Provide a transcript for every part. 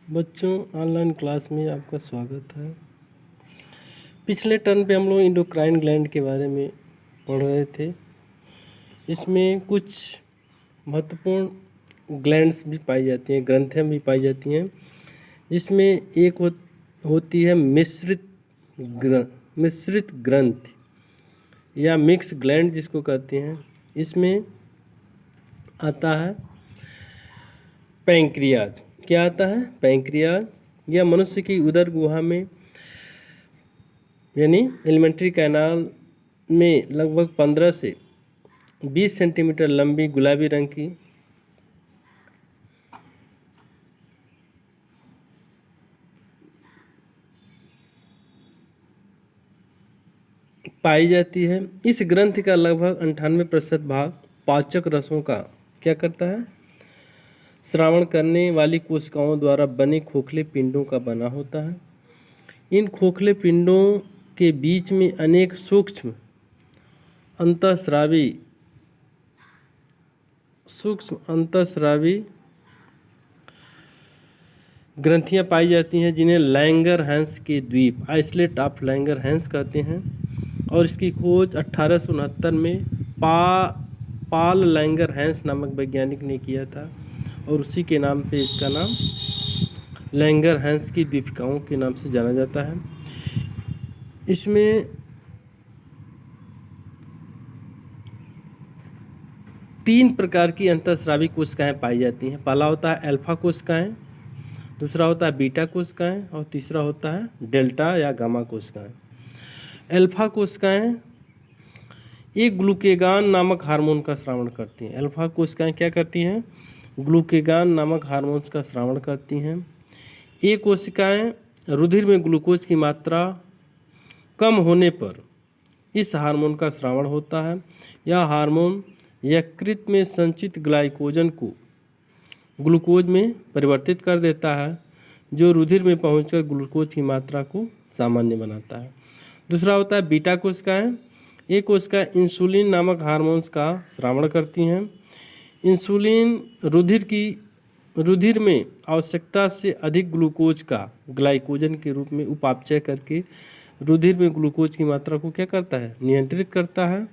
बच्चों, online class में आपका स्वागत है। पिछले टर्न पे हम लोग इंडोक्राइन ग्लैंड के बारे में पढ़ रहे थे। इसमें कुछ महत्वपूर्ण ग्लैंड्स भी पाई जाती हैं, ग्रंथियाँ भी पाई जाती हैं, जिसमें एक होती है मिश्रित ग्रंथि या मिक्स ग्लैंड जिसको कहते हैं। इसमें आता है पैंक्रियाज। क्या आता है? पैंक्रियाज। यह मनुष्य की उदर गुहा में यानी एलिमेंट्री कैनाल में लगभग 15 से 20 सेंटीमीटर लंबी गुलाबी रंग की पाई जाती है। इस ग्रंथि का लगभग 98% भाग पाचक रसों का क्या करता है? श्रावण करने वाली कोशिकाओं द्वारा बने खोखले पिंडों का बना होता है। इन खोखले पिंडों के बीच में अनेक सूक्ष्म अंतःस्रावी ग्रंथियां पाई जाती हैं, जिन्हें लैंगरहैंस के द्वीप आइसलेट ऑफ लैंगरहैंस कहते हैं। और इसकी खोज 1869 में पाल लैंगरहैंस नामक वैज्ञानिक ने किया था, और उसी के नाम पे इसका नाम लैंगरहैंस की द्वीपिकाओं के नाम से जाना जाता है। इसमें 3 प्रकार की अंतःस्रावी कोशिकाएं पाई जाती हैं। पहला होता है अल्फा कोशिकाएं, दूसरा होता है बीटा कोशिकाएं, और तीसरा होता है डेल्टा या गामा कोशिकाएं। अल्फा कोशिकाएं एक ग्लूकेगान नामक हार्मोन का स्रावण करती हैं। अल्फा कोशिकाएं क्या करती हैं? ग्लूकेगान नामक हार्मोन्स का स्रावण करती हैं। ये कोशिकाएं रुधिर में ग्लूकोज की मात्रा कम होने पर इस हार्मोन का स्रावण होता है। यह हार्मोन यकृत में संचित ग्लाइकोजन को ग्लूकोज में परिवर्तित कर देता है, जो रुधिर में पहुंचकर ग्लूकोज की मात्रा को सामान्य बनाता है। दूसरा होता है बीटा कोशिकाएं। ये कोशिकाएं इंसुलिन नामक हार्मोन्स का स्रावण करती हैं। इंसुलिन रुधिर में आवश्यकता से अधिक ग्लूकोज का ग्लाइकोजन के रूप में उपापचय करके रुधिर में ग्लूकोज की मात्रा को क्या करता है? नियंत्रित करता है।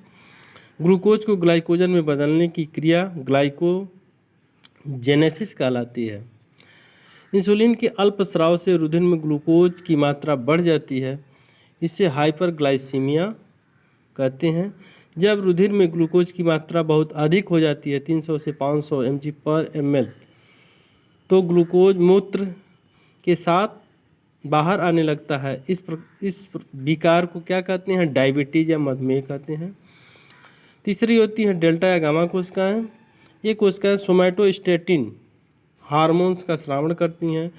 ग्लूकोज को ग्लाइकोजन में बदलने की क्रिया ग्लाइकोजेनेसिस कहलाती है। इंसुलिन के अल्प स्राव से रुधिर में ग्लूकोज की मात्रा बढ़ जाती है। इसे हाइपरग्लाइसीमिया कहते हैं। जब रुधिर में ग्लूकोज की मात्रा बहुत अधिक हो जाती है, 300 से 500 mg/ml, तो ग्लूकोज मूत्र के साथ बाहर आने लगता है। इस विकार को क्या कहते हैं? डायबिटीज या मधुमेह कहते हैं। तीसरी होती है डेल्टा या गामा कोशिकाएं। ये कोशिकाएं सोमैटोस्टेटिन हार्मोन्स का स्रावण करती हैं,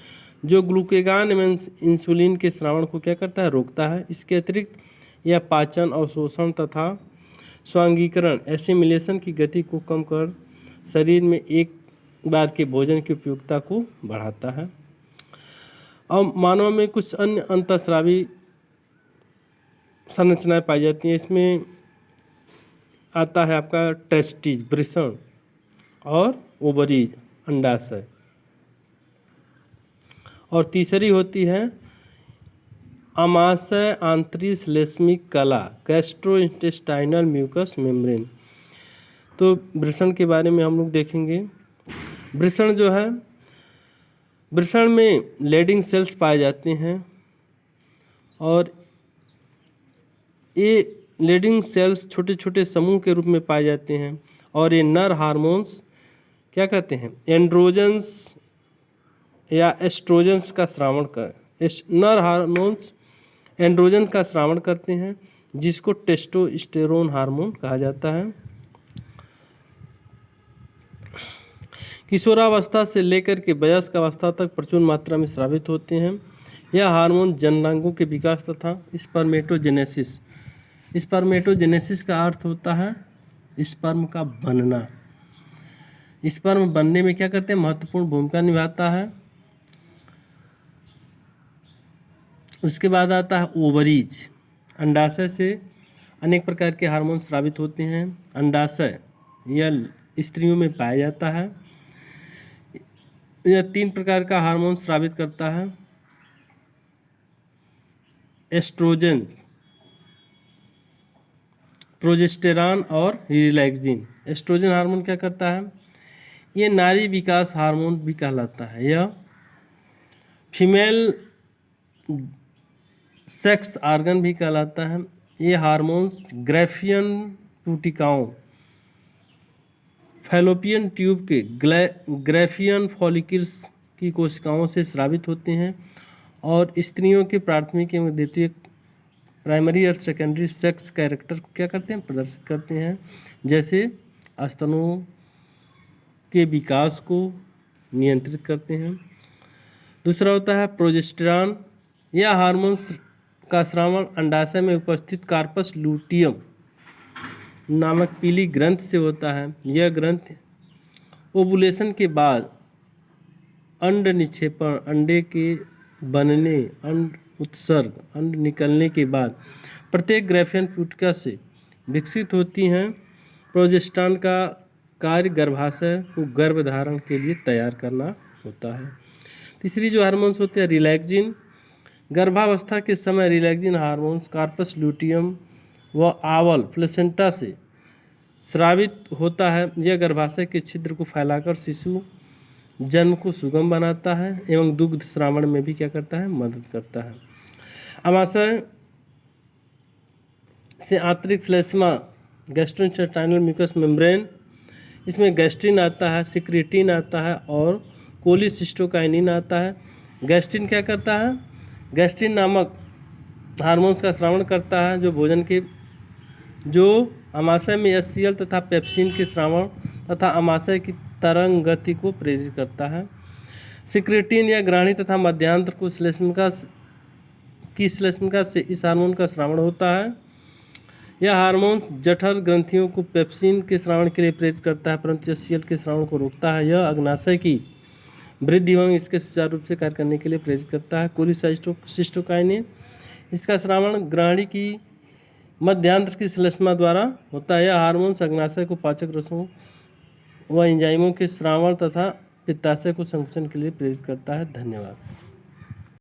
जो ग्लूकेगान एवं इंसुलिन के स्रावण को क्या करता है? रोकता है। इसके अतिरिक्त यह पाचन, अवशोषण तथा स्वांगीकरण एसिमिलेशन की गति को कम कर शरीर में एक बार के भोजन की उपयोगिता को बढ़ाता है। अब मानव में कुछ अन्य अंतःस्रावी संरचनाएं पाई जाती हैं। इसमें आता है आपका टेस्टिज वृषण और ओवरीज अंडाशय, और तीसरी होती है आमाशय आंतरिश्लेष्मिक कला गैस्ट्रोइंटेस्टाइनल म्यूकस मेम्ब्रेन। तो वृषण के बारे में हम लोग देखेंगे। वृषण जो है, वृषण में लेडिंग सेल्स पाए जाते हैं, और ये लेडिंग सेल्स छोटे छोटे समूह के रूप में पाए जाते हैं, और ये नर हार्मोन्स क्या कहते हैं? एंड्रोजन्स या एस्ट्रोजन्स का स्रावण नर हार्मोन्स एंड्रोजन का स्रावण करते हैं, जिसको टेस्टोस्टेरोन हार्मोन कहा जाता है। किशोरावस्था से लेकर के वयस्क अवस्था तक प्रचुर मात्रा में स्रावित होते हैं। यह हार्मोन जननांगों के विकास तथा स्पर्मेटोजेनेसिस का अर्थ होता है स्पर्म का बनना। स्पर्म बनने में क्या करते हैं? महत्वपूर्ण भूमिका निभाता है। उसके बाद आता है ओवरीज। अंडाशय से अनेक प्रकार के हार्मोन स्रावित होते हैं। अंडाशय यह स्त्रियों में पाया जाता है। यह 3 प्रकार का हार्मोन स्रावित करता है। एस्ट्रोजन, प्रोजेस्टेरॉन और रिलैक्सिन। एस्ट्रोजन हार्मोन क्या करता है? ये नारी विकास हार्मोन भी कहलाता है। यह फीमेल सेक्स ऑर्गन भी कहलाता है। ये हार्मोन्स ग्रैफियन टूटिकाओं, फैलोपियन ट्यूब के ग्रैफियन फॉलिकल्स की कोशिकाओं से स्रावित होते हैं और स्त्रियों के प्राथमिक एवं द्वितीयक प्राइमरी और सेकेंडरी सेक्स कैरेक्टर को क्या करते हैं? प्रदर्शित करते हैं, जैसे स्तनों के विकास को नियंत्रित करते हैं। दूसरा होता है प्रोजेस्टेरॉन। यह हार्मोन का स्रावण अंडाशय में उपस्थित कार्पस लूटियम नामक पीली ग्रंथ से होता है। यह ग्रंथ ओवुलेशन के बाद अंड निक्षेपण, अंडे के बनने, अंड उत्सर्ग, अंड निकलने के बाद प्रत्येक ग्रैफियन पुटिका से विकसित होती हैं। प्रोजेस्टेरॉन का कार्य गर्भाशय को गर्भधारण के लिए तैयार करना होता है। तीसरी जो हार्मोन्स होते हैं रिलैक्सिन। गर्भावस्था के समय रिलैक्सिन हार्मोन्स कार्पस लूटियम व आवर प्लेसेंटा से स्रावित होता है। यह गर्भाशय के छिद्र को फैलाकर शिशु जन्म को सुगम बनाता है एवं दुग्ध स्रावण में भी क्या करता है? मदद करता है। अमाशय से आंतरिक श्लेष्मा, गैस्ट्रोइंटेस्टाइनल म्यूकस मेम्ब्रेन, इसमें गैस्ट्रिन आता है, सिक्रेटिन आता है और कोलिसिस्टोकाइनिन आता है। गैस्ट्रिन क्या करता है? गैस्ट्रिन नामक हार्मोन्स का स्रावण करता है जो अमाशय में HCl तथा पेप्सिन के स्रावण तथा अमाशय की तरंग गति को प्रेरित करता है। सिक्रेटिन या ग्राणी तथा मध्यांतर को श्लेष्मिका से इस हार्मोन का स्रावण होता है। यह हार्मोन्स जठर ग्रंथियों को पेप्सिन के स्रावण के लिए प्रेरित करता है, परंतु HCl के स्रावण को रोकता है। यह अग्नाशय की वृद्धि एवं इसके सुचारू रूप से कार्य करने के लिए प्रेरित करता है। कोलिसिस्टोकाइनिन, इसका स्रावण ग्राणी की मध्यांतर की श्लेष्मा द्वारा होता है। यह हार्मोन्स अग्नाशय को पाचक रसों व एंजाइमों के स्रावण तथा पित्ताशय को संकुचन के लिए प्रेरित करता है। धन्यवाद।